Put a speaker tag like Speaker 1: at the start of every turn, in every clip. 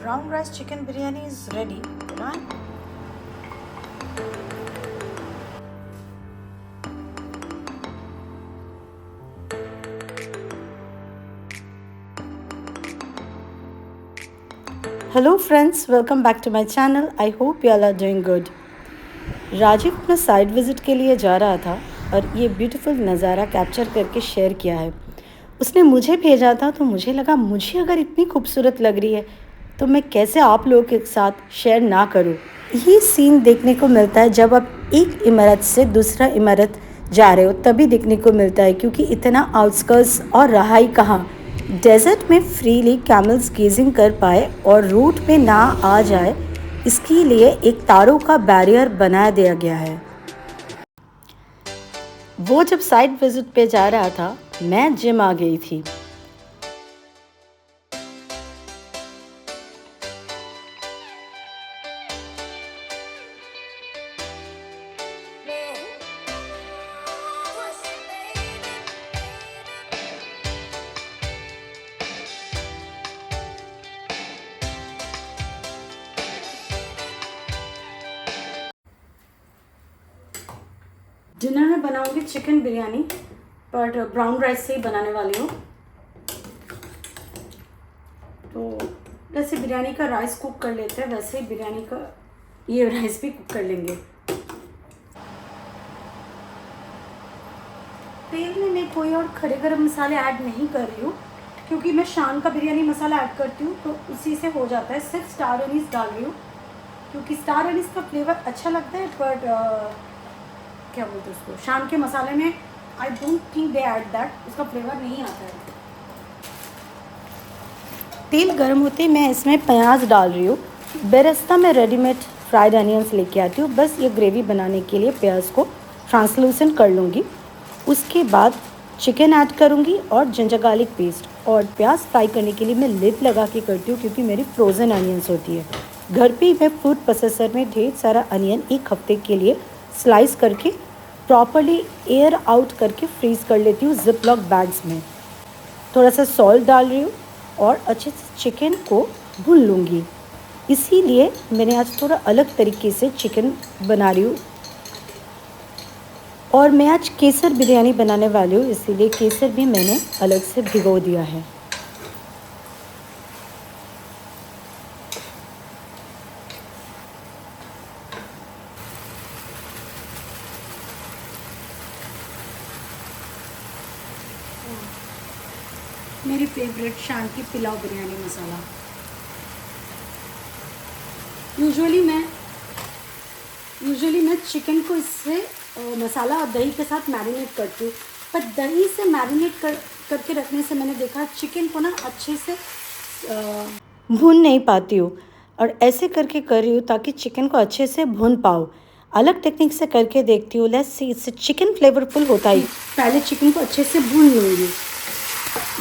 Speaker 1: brown rice chicken biryani is ready. Right? Hello friends, welcome back to my channel. I hope you all are doing good. Rajiv अपना side visit के लिए जा रहा था और ये ब्यूटीफुल नज़ारा कैप्चर करके शेयर किया है। उसने मुझे भेजा था तो मुझे लगा मुझे अगर इतनी खूबसूरत लग रही है तो मैं कैसे आप लोगों के साथ शेयर ना करूं। ये सीन देखने को मिलता है जब आप एक इमारत से दूसरा इमारत जा रहे हो तभी देखने को मिलता है, क्योंकि इतना आउटस्कर्ट्स और रहाई कहाँ डेजर्ट में फ्रीली कैमल्स गेजिंग कर पाए और रूट पे ना आ जाए, इसके लिए एक तारों का बैरियर बना दिया गया है। वो जब साइट विजिट पे जा रहा था मैं जिम आ गई थी। डिनर में बनाऊंगी चिकन बिरयानी, पर ब्राउन राइस से ही बनाने वाली हूँ। तो जैसे बिरयानी का राइस कुक कर लेते हैं वैसे ही बिरयानी का ये राइस भी कुक कर लेंगे। तेल में मैं कोई और खड़े गरम मसाले ऐड नहीं कर रही हूँ, क्योंकि मैं शान का बिरयानी मसाला ऐड करती हूँ तो उसी से हो जाता है। सिर्फ स्टार एनीस डाल रही हूँ क्योंकि स्टार एनीस का फ्लेवर अच्छा लगता है, बट क्या बोलते हैं उसको, शान के मसाले में I don't think they add that, उसका फ्लेवर नहीं आता है। तेल गर्म होते ही मैं इसमें प्याज डाल रही हूँ। बेरेस्ता में रेडीमेड फ्राइड अनियंस लेके आती हूँ, बस ये ग्रेवी बनाने के लिए प्याज को ट्रांसलूसेंट कर लूँगी। उसके बाद चिकन ऐड करूँगी और जिंजर गार्लिक पेस्ट, और प्याज फ्राई करने के लिए मैं लिड लगा के करती हूँ क्योंकि मेरी फ्रोज़न अनियंस होती है। घर पे ही मैं फूड प्रोसेसर में ढेर सारा अनियन एक हफ्ते के लिए स्लाइस करके प्रॉपरली एयर आउट करके फ्रीज़ कर लेती हूँ जिप लॉक बैग्स में। थोड़ा सा सॉल्ट डाल रही हूँ और अच्छे से चिकन को भून लूँगी। इसीलिए मैंने आज थोड़ा अलग तरीके से चिकन बना रही हूँ, और मैं आज केसर बिरयानी बनाने वाली हूँ, इसीलिए केसर भी मैंने अलग से भिगो दिया है। मेरी फेवरेट शान की पुलाव बिरयानी मसाला। यूजुअली मैं चिकन को इससे मसाला और दही के साथ मैरिनेट करती हूँ, पर दही से मैरिनेट करके रखने से मैंने देखा चिकन को ना अच्छे से भून नहीं पाती हूँ, और ऐसे करके कर रही हूँ ताकि चिकन को अच्छे से भून पाऊँ। अलग टेक्निक से करके देखती हूँ। लेट्स सी, इससे चिकन फ्लेवरफुल होता ही। पहले चिकन को अच्छे से भून लूँगी।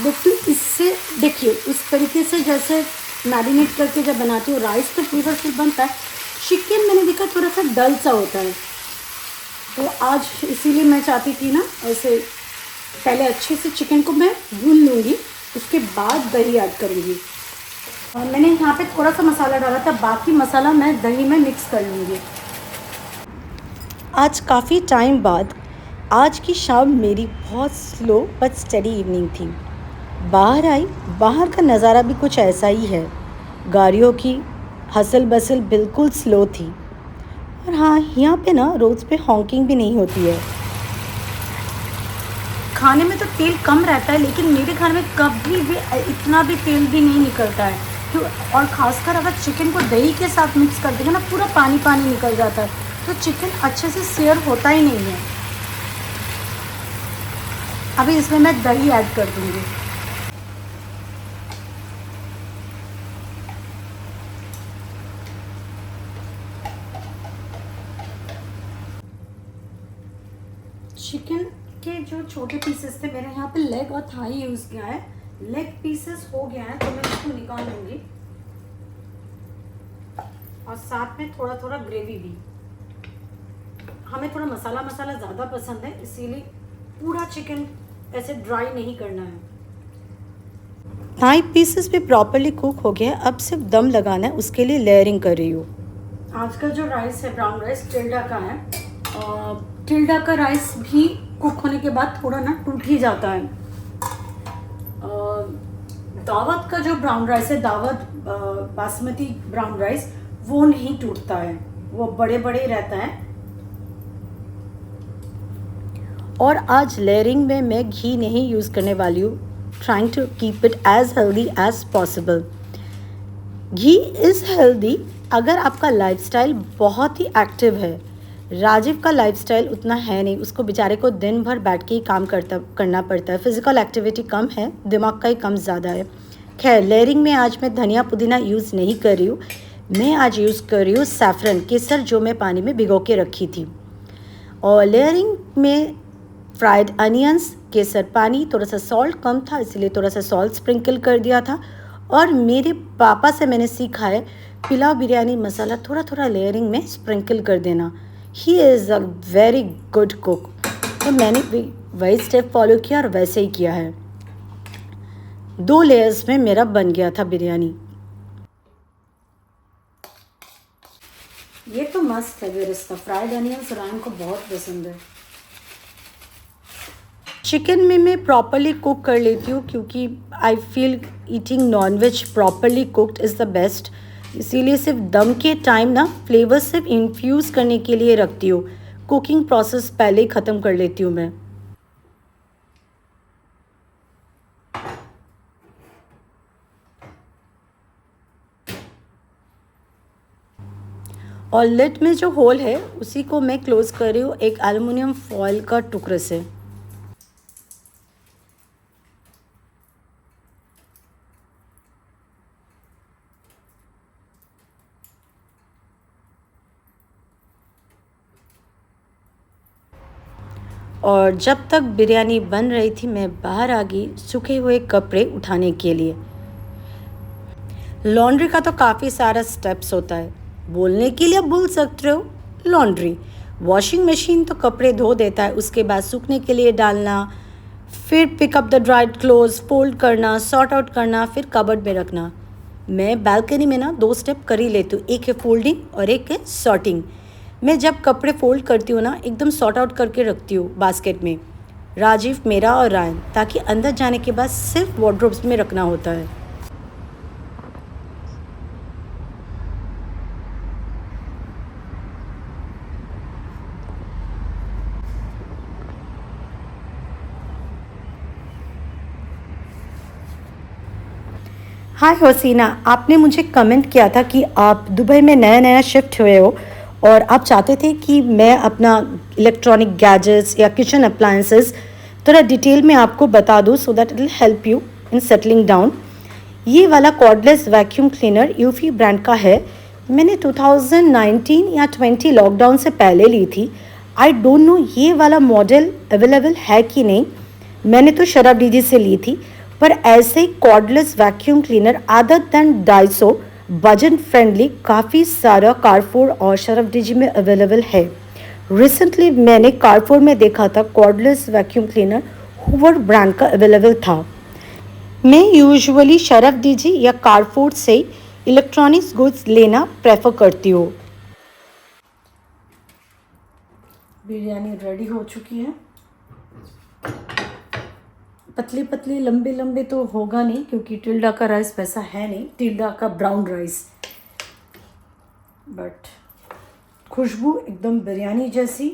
Speaker 1: देखिए इससे, देखिए इस तरीके से जैसे मैरिनेट करके जब बनाती हूँ राइस तो फ्लेवरफुल बनता है, चिकन मैंने देखा थोड़ा सा डल सा होता है। तो आज इसीलिए मैं चाहती थी ना ऐसे पहले अच्छे से चिकन को मैं भून लूँगी, उसके बाद दही ऐड करूँगी। और मैंने यहाँ पे थोड़ा सा मसाला डाला था, बाकी मसाला मैं दही में मिक्स कर लूँगी। आज काफ़ी टाइम बाद आज की शाम मेरी बहुत स्लो बट स्टडी इवनिंग थी। बाहर आई, बाहर का नज़ारा भी कुछ ऐसा ही है। गाड़ियों की हसल बसल बिल्कुल स्लो थी, और हाँ यहाँ पे ना रोड्स पे हॉकिंग भी नहीं होती है। खाने में तो तेल कम रहता है, लेकिन मेरे खाने में कभी भी इतना भी तेल भी नहीं निकलता है क्यों। और ख़ासकर अगर चिकन को दही के साथ मिक्स कर देंगे ना, पूरा पानी पानी निकल जाता है, तो चिकन अच्छे से सेयर होता ही नहीं है। अभी इसमें मैं दही ऐड कर दूँगी। चिकन के जो छोटे पीसेस थे, मैंने यहाँ पे लेग और थाई यूज़ किया है। लेग पीसेस हो गया है तो मैं इसको निकाल लूँगी, और साथ में थोड़ा थोड़ा ग्रेवी भी। हमें थोड़ा मसाला मसाला ज़्यादा पसंद है, इसीलिए पूरा चिकन ऐसे ड्राई नहीं करना है।
Speaker 2: थाई पीसेस भी प्रॉपरली कुक हो गया है, अब सिर्फ दम लगाना है, उसके लिए लेयरिंग कर रही हूँ।
Speaker 1: आज का जो राइस है ब्राउन राइस टिल्डा का है। टिल्डा का राइस भी कुक होने के बाद थोड़ा ना टूट ही जाता है। दावत का जो ब्राउन राइस है, दावत बासमती ब्राउन राइस, वो नहीं टूटता है, वो बड़े बड़े रहता है।
Speaker 2: और आज लेयरिंग में मैं घी नहीं यूज़ करने वाली हूँ, trying to keep it as healthy as possible. Ghee is healthy अगर आपका लाइफस्टाइल बहुत ही एक्टिव है। राजीव का लाइफस्टाइल उतना है नहीं, उसको बेचारे को दिन भर बैठ के ही काम करना पड़ता है, फिजिकल एक्टिविटी कम है, दिमाग का ही कम ज़्यादा है। खैर, लेयरिंग में आज मैं धनिया पुदीना यूज़ नहीं कर रही हूँ, मैं आज यूज़ कर रही हूँ सैफरन केसर, जो मैं पानी में भिगो के रखी थी। और लेयरिंग में फ्राइड अनियंस, केसर पानी, थोड़ा सा सॉल्ट कम था इसलिए थोड़ा सा सॉल्ट स्प्रिंकल कर दिया था। और मेरे पापा से मैंने सीखा है पुलाव बिरयानी मसाला थोड़ा थोड़ा लेयरिंग में स्प्रिंकल कर देना। He is a very good cook, तो मैंने भी वही स्टेप फॉलो किया और वैसे ही किया है। 2 लेयर्स में मेरा बन गया था बिरयानी।
Speaker 1: ये तो मस्त है बेरिस्ता, फ्राइड अनियंस रायन को बहुत पसंद है।
Speaker 2: चिकन में मैं प्रॉपरली कुक कर लेती हूँ क्योंकि I feel eating non veg properly cooked is the best, इसीलिए सिर्फ दम के टाइम ना फ्लेवर सिर्फ इन्फ्यूज़ करने के लिए रखती हूँ, कुकिंग प्रोसेस पहले ही ख़त्म कर लेती हूँ मैं। और लिड में जो होल है उसी को मैं क्लोज़ कर रही हूँ एक एल्युमिनियम फॉयल का टुकड़े से। और जब तक बिरयानी बन रही थी मैं बाहर आ गई सूखे हुए कपड़े उठाने के लिए। लॉन्ड्री का तो काफ़ी सारा स्टेप्स होता है, बोलने के लिए बोल सकते हो लॉन्ड्री। वॉशिंग मशीन तो कपड़े धो देता है, उसके बाद सूखने के लिए डालना, फिर pick up the dried clothes, fold करना, सॉर्ट आउट करना, फिर कबर्ड में रखना। मैं बालकनी में ना 2 स्टेप कर ही लेती हूँ, एक है फोल्डिंग और एक है सॉर्टिंग। मैं जब कपड़े फोल्ड करती हूँ ना एकदम सॉर्ट आउट करके रखती हूँ बास्केट में, राजीव मेरा और रायन, ताकि अंदर जाने के बाद सिर्फ वार्डरोब्स में रखना होता है। हाय हसीना, आपने मुझे कमेंट किया था कि आप दुबई में नया नया शिफ्ट हुए हो और आप चाहते थे कि मैं अपना इलेक्ट्रॉनिक गैजेट्स या किचन अप्लायंसेस थोड़ा डिटेल में आपको बता दूँ so that it will help you in settling down. ये वाला कॉर्डलेस वैक्यूम क्लीनर यूफी ब्रांड का है, मैंने 2019 या 20 लॉकडाउन से पहले ली थी। आई डोंट नो ये वाला मॉडल अवेलेबल है कि नहीं, मैंने तो शराब डीजी से ली थी। पर ऐसे ही cordless vacuum cleaner other than Daiso budget friendly काफ़ी सारा कारफोर और शरफ डीजी में अवेलेबल है। रिसेंटली मैंने कारफोर में देखा था cordless vacuum cleaner Hoover brand का अवेलेबल था। मैं यूजुअली शरफ डीजी या कारफोर से इलेक्ट्रॉनिक्स गुड्स लेना प्रेफर करती हूँ।
Speaker 1: बिरयानी रेडी हो चुकी है। पतली पतली लंबे लंबे तो होगा नहीं क्योंकि टिल्डा का राइस वैसा है नहीं, टिल्डा का ब्राउन राइस, बट खुशबू एकदम बिरयानी जैसी।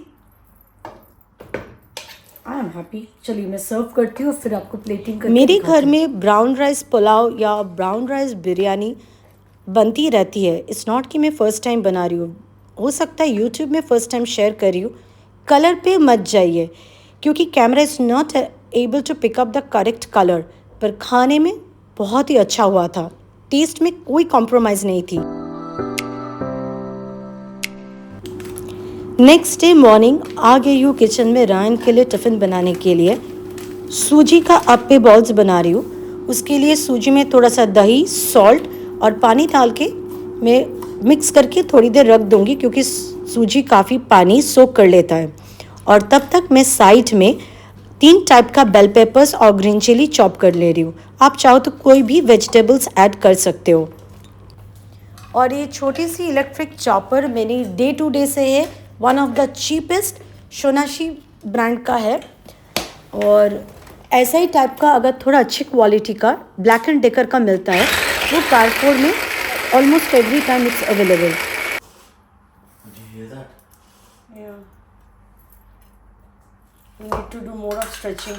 Speaker 1: I am happy. चलिए मैं सर्व करती हूँ फिर आपको प्लेटिंग करके
Speaker 2: मेरे
Speaker 1: दिखाती
Speaker 2: घर
Speaker 1: हूँ।
Speaker 2: में ब्राउन राइस पुलाव या ब्राउन राइस बिरयानी बनती रहती है। इट्स नॉट कि मैं फ़र्स्ट टाइम बना रही हूँ, हो सकता है यूट्यूब में फ़र्स्ट टाइम शेयर कर रही हूँ। कलर पे मत जाइए क्योंकि camera is not able to pick up the correct colour, पर खाने में बहुत ही अच्छा हुआ था, टेस्ट में कोई कॉम्प्रोमाइज़ नहीं थी। नेक्स्ट डे मॉर्निंग आ गई हूँ किचन में रायन के लिए टिफ़िन बनाने के लिए। सूजी का अप्पे बॉल्स बना रही हूँ, उसके लिए सूजी में थोड़ा सा दही, सॉल्ट और पानी डाल के मैं मिक्स करके थोड़ी देर रख दूँगी क्योंकि सूजी काफ़ी पानी सोख कर लेता है। और तब तक मैं साइड में 3 टाइप का बेल पेपर्स और ग्रीन चिली चॉप कर ले रही हूँ। आप चाहो तो कोई भी वेजिटेबल्स ऐड कर सकते हो। और ये छोटी सी इलेक्ट्रिक चॉपर मेरी डे टू डे से है, वन ऑफ द चीपेस्ट, शोनाशी ब्रांड का है। और ऐसा ही टाइप का अगर थोड़ा अच्छी क्वालिटी का ब्लैक एंड डेकर का मिलता है, वो कारपोर में almost every time it's available.
Speaker 3: Did you hear that?
Speaker 2: Yeah. You need to do more of stretching.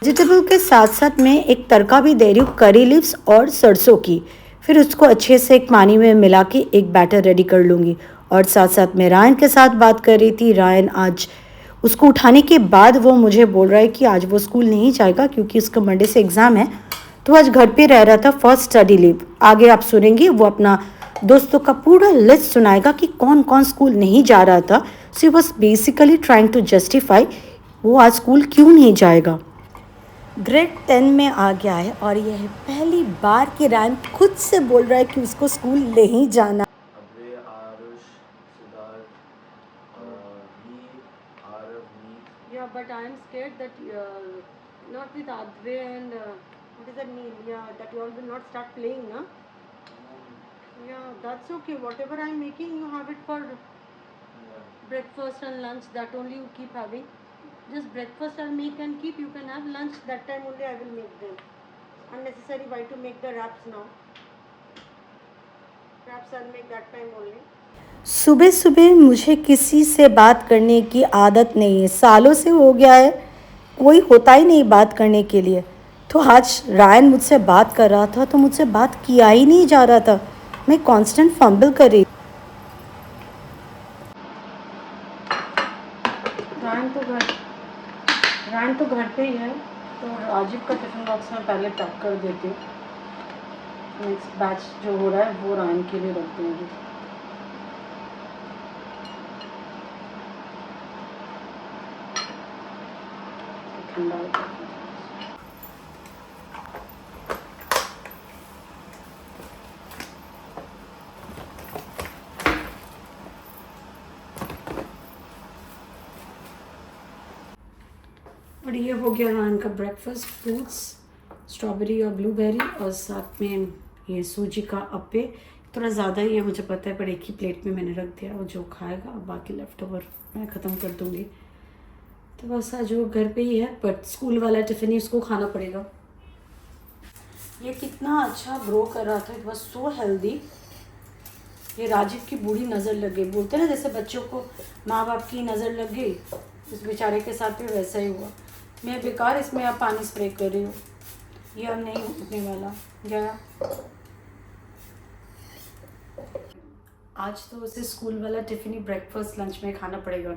Speaker 2: Vegetable के साथ साथ मैं एक तड़का भी दे रही हूँ करी लीव्स और सरसों की। फिर उसको अच्छे से एक पानी में मिला के एक बैटर रेडी कर लूँगी। और साथ साथ मैं रायन के साथ बात कर रही थी। रायन आज उसको उठाने के बाद वो मुझे बोल रहा है कि आज वो स्कूल नहीं जाएगा क्योंकि उसका मंडे से एग्ज़ाम है, तो आज घर पे रह रहा था फॉर स्टडी लीव। आगे आप सुनेंगे वो अपना दोस्तों का पूरा लिस्ट सुनाएगा कि कौन कौन स्कूल नहीं जा रहा था। सो बस बेसिकली ट्राइंग टू जस्टिफाई वो आज स्कूल क्यों नहीं जाएगा। ग्रेड 10 में आ गया है और यह है पहली बार कि रायन खुद से बोल रहा है कि उसको स्कूल नहीं जाना।
Speaker 3: Abhay, Arush, Siddharth, me, Arav, me.
Speaker 1: Yeah, but I am scared that not with Adve and what is that name? Yeah, that you all will not start playing, na? Yeah, that's okay. Whatever I am making, you have it for
Speaker 3: Yeah.
Speaker 1: breakfast and lunch. That only you keep having. Just breakfast I'll make and keep. You can have lunch. That time only I will make them. Unnecessary. Why to make the wraps now? Wraps I'll make that time only.
Speaker 2: सुबह सुबह मुझे किसी से बात करने की आदत नहीं है, सालों से हो गया है, कोई होता ही नहीं बात करने के लिए। तो आज रायन मुझसे बात कर रहा था तो मुझसे बात किया ही नहीं जा रहा था, मैं कांस्टेंट फंबल कर रही।
Speaker 1: रायन तो घर पे ही है, तो राजीव का टिफिन बॉक्स में पहले पैक कर देती हूँ। नेक्स्ट बैच जो हो रहा है वो रायन के लिए रख दूँगी। ठंडा हो जाए। और ये हो गया रायन का ब्रेकफास्ट, फ्रूट्स, स्ट्रॉबेरी और ब्लूबेरी, और साथ में ये सूजी का अप्पे। थोड़ा ज़्यादा ही है मुझे पता है, पर एक ही प्लेट में मैंने रख दिया, वो जो खाएगा बाकी लेफ्ट ओवर मैं ख़त्म कर दूँगी। तो बस आज वो घर पे ही है, बट स्कूल वाला टिफ़िन ही उसको खाना पड़ेगा। ये कितना अच्छा ग्रो कर रहा था, इट वॉज सो हेल्दी। ये राजीव की बुरी नज़र लग गई, बोलते ना जैसे बच्चों को माँ बाप की नज़र लग गई, इस बेचारे के साथ भी वैसा ही हुआ। मैं बेकार इसमें अब पानी स्प्रे कर रही हूँ, ये अब नहीं उठने वाला गया। आज तो उसे स्कूल वाला टिफ़िन ही ब्रेकफास्ट लंच में खाना पड़ेगा,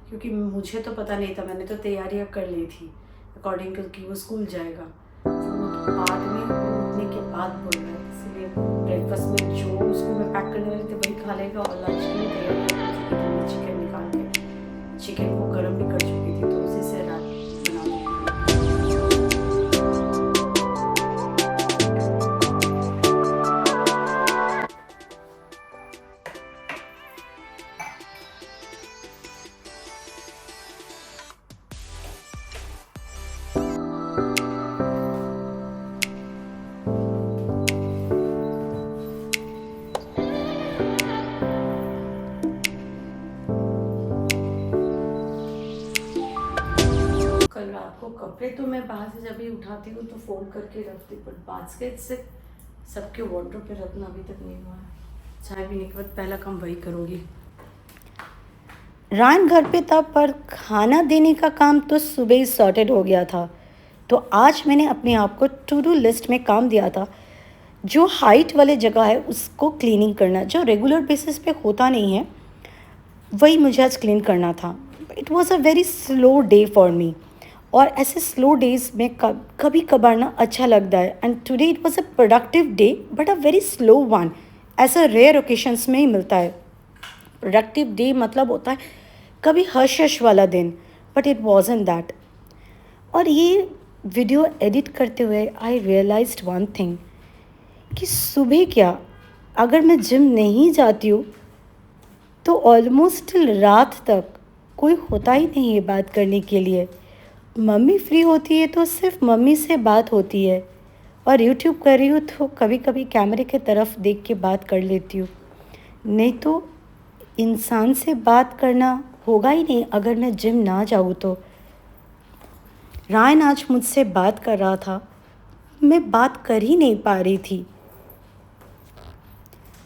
Speaker 1: क्योंकि मुझे तो पता नहीं था, मैंने तो तैयारियाँ कर ली थी अकॉर्डिंग टू कि वो स्कूल जाएगा। वो तो बाद में उठने के बाद बोल रहा है, इसलिए ब्रेकफास्ट में जो उसको मैं पैक करने वाली थी वही खा लेगा। और लंच के लिए तैयारी कर चुकी थी मैं, चिकन निकाल के, चिकन को गर्म भी कर चुकी थी, तो उसी से रात बना दूँगी। कल रात को कपड़े तो मैं बाहर से जब भी उठाती हूँ तो फोल्ड करके रखती हूँ, पर बास्केट से सबके वार्डरोब पे रखना अभी तक नहीं हुआ है। चाय पीने के बाद पहला काम वही करूँगी।
Speaker 2: रायन घर पे था, पर खाना देने का काम तो सुबह ही सॉर्टेड हो गया था। तो आज मैंने अपने आप को टू डू लिस्ट में काम दिया था, जो हाइट वाले जगह है उसको क्लीनिंग करना, जो रेगुलर बेसिस पे होता नहीं है, वही मुझे आज क्लीन करना था। It was a very slow day for me, और ऐसे स्लो डेज में कभी कभार ना अच्छा लगता है। And today it was a productive day but a very slow one, ऐसा रेयर ओकेशंस में ही मिलता है। प्रोडक्टिव डे मतलब होता है कभी हश हश वाला दिन, बट इट वॉजंट दैट। और ये वीडियो एडिट करते हुए आई रियलाइज्ड वन थिंग, कि सुबह क्या अगर मैं जिम नहीं जाती हूँ तो ऑलमोस्ट टिल रात तक कोई होता ही नहीं है बात करने के लिए। मम्मी फ्री होती है तो सिर्फ मम्मी से बात होती है, और यूट्यूब कर रही हूँ तो कभी कभी कैमरे की तरफ देख के बात कर लेती हूँ, नहीं तो इंसान से बात करना होगा ही नहीं अगर मैं जिम ना जाऊँ तो। रायन आज मुझसे बात कर रहा था, मैं बात कर ही नहीं पा रही थी।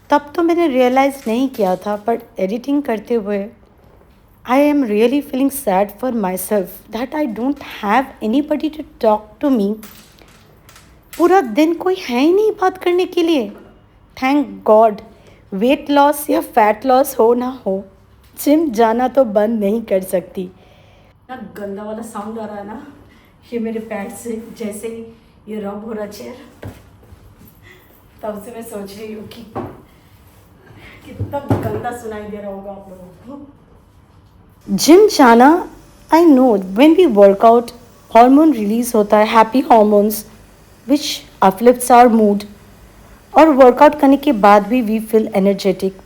Speaker 2: तब तो मैंने रियलाइज़ नहीं किया था, बट एडिटिंग करते हुए I am really feeling sad for myself that I don't have anybody to talk to me. पूरा दिन कोई है ही नहीं बात करने के लिए। थैंक गॉड, वेट लॉस या फैट लॉस हो ना हो, जिम जाना तो बंद नहीं कर सकती।
Speaker 1: ना गंदा वाला साउंड आ रहा है ना, ये मेरे पैर से जैसे ही ये रब हो रहा चेयर, तब से मैं सोच रही हूँ कि कितना गंदा सुनाई दे रहा होगा आप लोगों को।
Speaker 2: जिम जाना, I know when we workout hormone release होता है, happy hormones which uplifts our mood, और वर्कआउट करने के बाद भी वी फील एनर्जेटिक।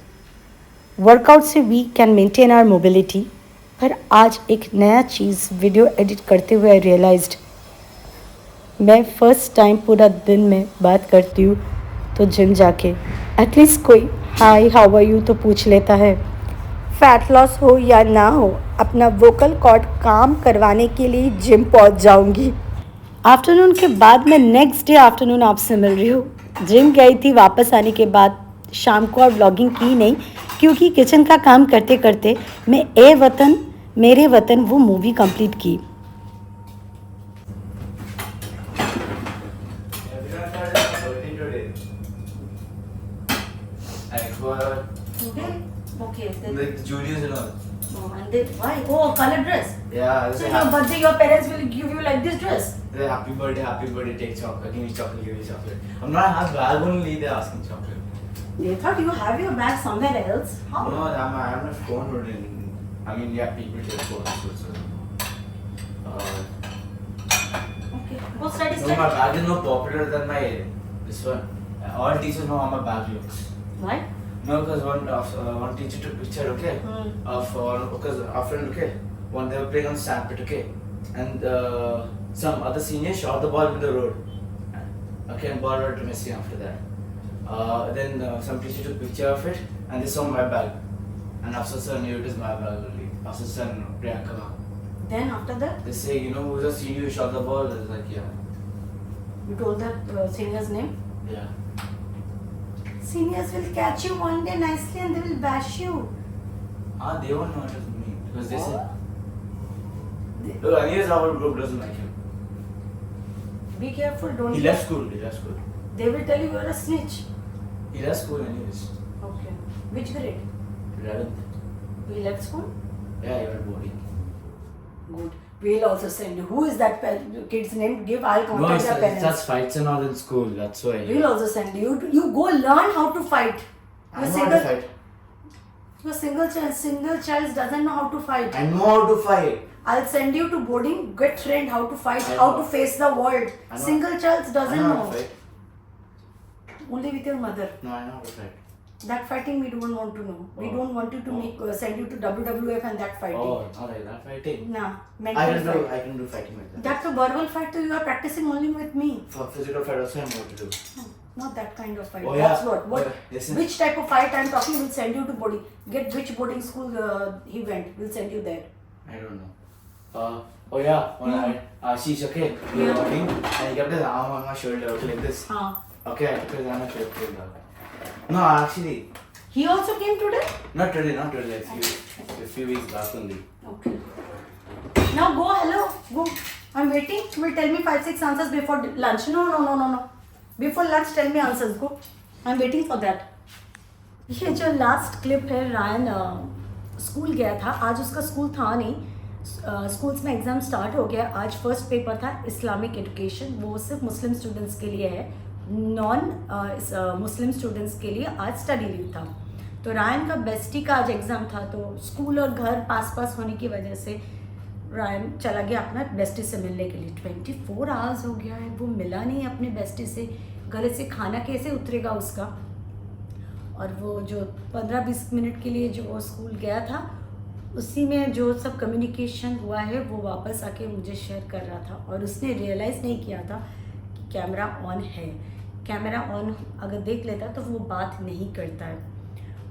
Speaker 2: वर्कआउट से we can maintain our mobility. पर आज एक नया चीज़ वीडियो एडिट करते हुए आई रियलाइज्ड, मैं फर्स्ट टाइम पूरा दिन में बात करती हूँ तो जिम जाके एटलीस्ट कोई हाय हाउ आर यू तो पूछ लेता है। फैट लॉस हो या ना हो, अपना वोकल कॉर्ड काम करवाने के लिए जिम पहुँच जाऊँगी। आफ्टरनून के बाद मैं नेक्स्ट डे आफ्टरनून आपसे मिल रही हूँ। जिम गई थी, वापस आने के बाद शाम को और व्लॉगिंग की नहीं, क्योंकि किचन का काम करते करते मैं ए वतन मेरे वतन वो मूवी कंप्लीट की।
Speaker 3: Everyone started working today. Like for
Speaker 1: Okay, then,
Speaker 3: like Julius and all.
Speaker 1: oh, and then why? Oh, color dress.
Speaker 3: Yeah,
Speaker 1: So
Speaker 3: they
Speaker 1: your birthday, your parents will give you like this dress.
Speaker 3: happy birthday, take chocolate, give me chocolate. I'm not have bag only, they're asking chocolate.
Speaker 1: They thought you have your bag somewhere else. How?
Speaker 3: No, I have my phone holding. I mean, yeah, people take photos also.
Speaker 1: Okay, go study,
Speaker 3: No,
Speaker 1: study.
Speaker 3: my bag is more popular than my this one. All teachers know how my bag looks.
Speaker 1: Why?
Speaker 3: No, because one teacher took picture, okay, of because our friend, okay, when they were playing on sandpit, okay, and some other senior shot the ball in the road, okay, and ball went to Messi after that. Then some teacher took picture of it, and they saw my bag, and Afsar sir knew it is my bag only. Afsar sir and Priyanka ma'am.
Speaker 1: Then after that,
Speaker 3: They say, you know, who's the senior who shot the ball? I was like, yeah,
Speaker 1: you told the senior's name.
Speaker 3: yeah.
Speaker 1: Seniors will catch you one day nicely and they will bash you.
Speaker 3: They won't know it was me because they said.
Speaker 1: They-
Speaker 3: Look, anyways, our group doesn't like him.
Speaker 1: Be careful, don't.
Speaker 3: He left school. He left school.
Speaker 1: They will tell you you are a snitch.
Speaker 3: He left school anyways.
Speaker 1: Okay. Which grade?
Speaker 3: 11th.
Speaker 1: He left school.
Speaker 3: Yeah, he went boarding.
Speaker 1: Good. We'll also send you. Who is that kid's name? Give. I'll
Speaker 3: No,
Speaker 1: contact
Speaker 3: it's
Speaker 1: their parents.
Speaker 3: just fights and all in school. That's why.
Speaker 1: We'll also send you. You go learn how to fight.
Speaker 3: I know how to fight.
Speaker 1: Your single child doesn't know how to fight.
Speaker 3: I know how to fight.
Speaker 1: I'll send you to boarding. Get trained how to fight,
Speaker 3: I
Speaker 1: how
Speaker 3: know.
Speaker 1: to face the world.
Speaker 3: I know.
Speaker 1: Single child
Speaker 3: I
Speaker 1: doesn't
Speaker 3: know how
Speaker 1: know.
Speaker 3: to fight.
Speaker 1: Only with your mother.
Speaker 3: No, I know how to fight.
Speaker 1: That fighting we don't want to know. We
Speaker 3: Oh.
Speaker 1: don't want you to
Speaker 3: Oh.
Speaker 1: make send you to WWF and that fighting.
Speaker 3: Oh, not like that fighting.
Speaker 1: Nah,
Speaker 3: I
Speaker 1: mental
Speaker 3: can do.
Speaker 1: fight.
Speaker 3: I can do fighting like that.
Speaker 1: That's a verbal fight. So you are practicing only with me.
Speaker 3: For physical fight also, I know what to do.
Speaker 1: No, not that kind of fight.
Speaker 3: Oh, yeah.
Speaker 1: That's what. What?
Speaker 3: Oh, yeah. Listen.
Speaker 1: Which type of fight I'm talking? We'll send you to boarding. Get which boarding school he went. We'll send you there.
Speaker 3: I don't know. Oh yeah. When she's okay. We were
Speaker 1: Yeah.
Speaker 3: walking, and he kept his arm on my shoulder, okay, like this.
Speaker 1: Huh.
Speaker 3: Okay, I took his arm and kept him down. No, actually,
Speaker 1: He also came today.
Speaker 3: not today. Like a few weeks back only.
Speaker 1: Okay. Now go. Hello. Go. I'm waiting. You will tell me 5-6 answers before lunch. No. Before lunch, tell me answers. Go. I'm waiting for that. ये जो last clip है, Ryan school गया था। आज उसका school था नहीं। Schools में एग्ज़ाम स्टार्ट हो गया। आज फर्स्ट पेपर था इस्लामिक एजुकेशन। वो सिर्फ मुस्लिम स्टूडेंट्स के लिए है, नॉन मुस्लिम स्टूडेंट्स के लिए आज स्टडी लीव था। तो रायन का बेस्टी का आज एग्ज़ाम था, तो स्कूल और घर पास होने की वजह से रायन चला गया अपना बेस्टी से मिलने के लिए। 24 आवर्स हो गया है, वो मिला नहीं अपने बेस्टी से। गले से खाना कैसे उतरेगा उसका। और वो जो 15-20 मिनट के लिए जो वो स्कूल गया था,
Speaker 2: उसी में जो सब कम्युनिकेशन हुआ है वो वापस आके मुझे शेयर कर रहा था, और उसने रियलाइज़ नहीं किया था कि कैमरा ऑन है। कैमरा ऑन अगर देख लेता तो वो बात नहीं करता है।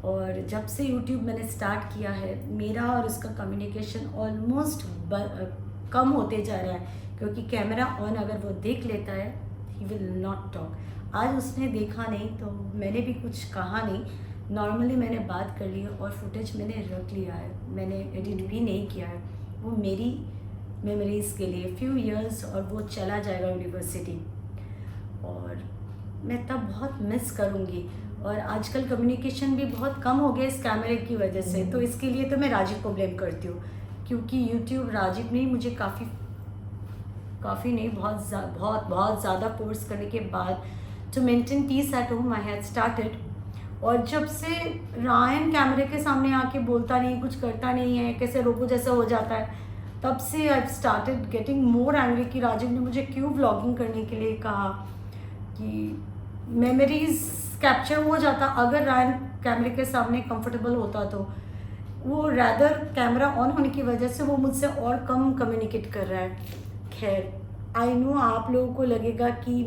Speaker 2: और जब से यूट्यूब मैंने स्टार्ट किया है, मेरा और उसका कम्युनिकेशन ऑलमोस्ट कम होते जा रहा है, क्योंकि कैमरा ऑन अगर वो देख लेता है ही विल नॉट टॉक। आज उसने देखा नहीं तो मैंने भी कुछ कहा नहीं, नॉर्मली मैंने बात कर ली और फुटेज मैंने रख लिया है, मैंने एडिट भी नहीं किया है। वो मेरी मेमोरीज़ के लिए फ्यू इयर्स, और वो चला जाएगा यूनिवर्सिटी, और मैं तब बहुत मिस करूँगी। और आजकल कम्युनिकेशन भी बहुत कम हो गया इस कैमरे की वजह से, तो इसके लिए तो मैं राजीव को ब्लेम करती हूँ, क्योंकि यूट्यूब राजीव ने मुझे काफ़ी नहीं, बहुत ज़्यादा फोर्स करने के बाद to maintain peace at home I had started. और जब से रायन कैमरे के सामने आके बोलता नहीं, कुछ करता नहीं है, कैसे रोबो जैसा हो जाता है, तब से I started getting more angry कि राजीव ने मुझे क्यों व्लॉगिंग करने के लिए कहा, कि मेमोरीज कैप्चर हो जाता अगर रायन कैमरे के सामने कंफर्टेबल होता। तो वो रैदर कैमरा ऑन होने की वजह से वो मुझसे और कम कम्युनिकेट कर रहा है। खैर, आई नो आप लोगों को लगेगा कि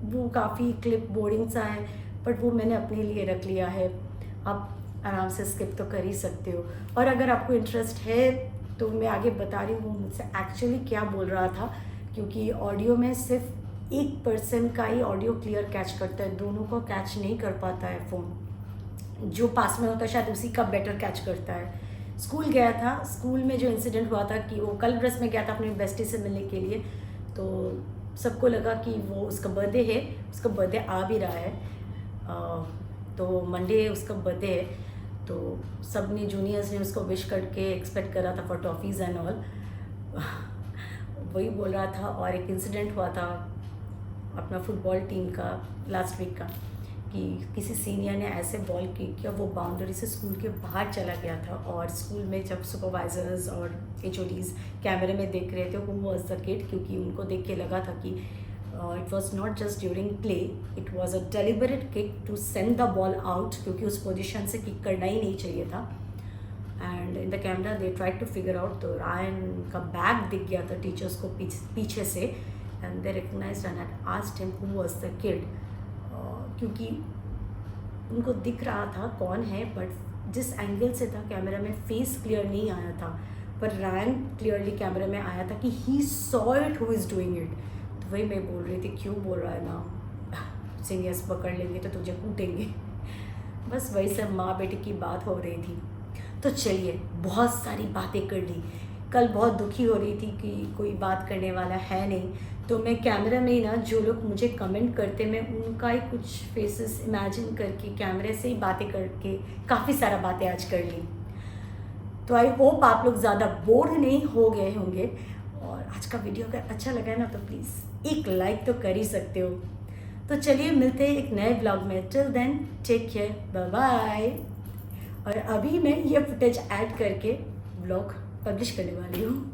Speaker 2: वो काफ़ी क्लिप बोरिंग सा है, बट वो मैंने अपने लिए रख लिया है, आप आराम से स्किप तो कर ही सकते हो। और अगर आपको इंटरेस्ट है तो मैं आगे बता रही हूँ वो मुझसे एक्चुअली क्या बोल रहा था, क्योंकि ऑडियो में सिर्फ 1% का ही ऑडियो क्लियर कैच करता है, दोनों को कैच नहीं कर पाता है फ़ोन। जो पास में होता है शायद उसी का बेटर कैच करता है। स्कूल गया था, स्कूल में जो इंसिडेंट हुआ था कि वो कल ब्रस में गया था अपनी बेस्टी से मिलने के लिए, तो सबको लगा कि वो उसका बर्थडे है, उसका बर्थडे आ भी रहा है, तो मंडे उसका बर्थडे है, तो सब ने जूनियर्स ने उसको विश करके एक्सपेक्ट करा था फॉर टॉफ़ीज़ एंड ऑल। वही बोल रहा था। और एक इंसिडेंट हुआ था अपना फुटबॉल टीम का लास्ट वीक का, कि किसी सीनियर ने ऐसे बॉल किक किया, वो बाउंड्री से स्कूल के बाहर चला गया था, और स्कूल में जब सुपरवाइजर्स और HODs कैमरे में देख रहे थे हु वाज द किड, क्योंकि उनको देख के लगा था कि it was not just during play, it was a deliberate kick to send the ball out, क्योंकि उस पोजीशन से किक करना ही नहीं चाहिए था। And in the camera they tried to figure out, तो रायन का बैग दिख गया था टीचर्स को पीछे से, and they recognized and had asked him who was the kid, क्योंकि उनको दिख रहा था कौन है, बट जिस एंगल से था कैमरा में फेस क्लियर नहीं आया था, पर रायन क्लियरली कैमरा में आया था कि he saw it who is doing it. तो वही मैं बोल रही थी, क्यों बोल रहा है ना, सीनियर्स पकड़ लेंगे तो तुझे कूटेंगे। बस वही सब माँ बेटे की बात हो रही थी। तो चलिए, बहुत सारी बातें कर ली। कल बहुत दुखी हो रही थी कि कोई बात करने वाला है नहीं, तो मैं कैमरा में ही ना जो लोग मुझे कमेंट करते, मैं उनका ही कुछ फेसेस इमेजिन करके कैमरे से ही बातें करके काफ़ी सारा बातें आज कर ली। तो आई होप आप लोग ज़्यादा बोर नहीं हो गए होंगे, और आज का वीडियो अगर अच्छा लगा है ना तो प्लीज़ एक लाइक तो कर ही सकते हो। तो चलिए मिलते हैं एक नए ब्लॉग में, till then take care, bye bye. और अभी मैं ये फुटेज ऐड करके ब्लॉग पब्लिश करने वाली हूँ।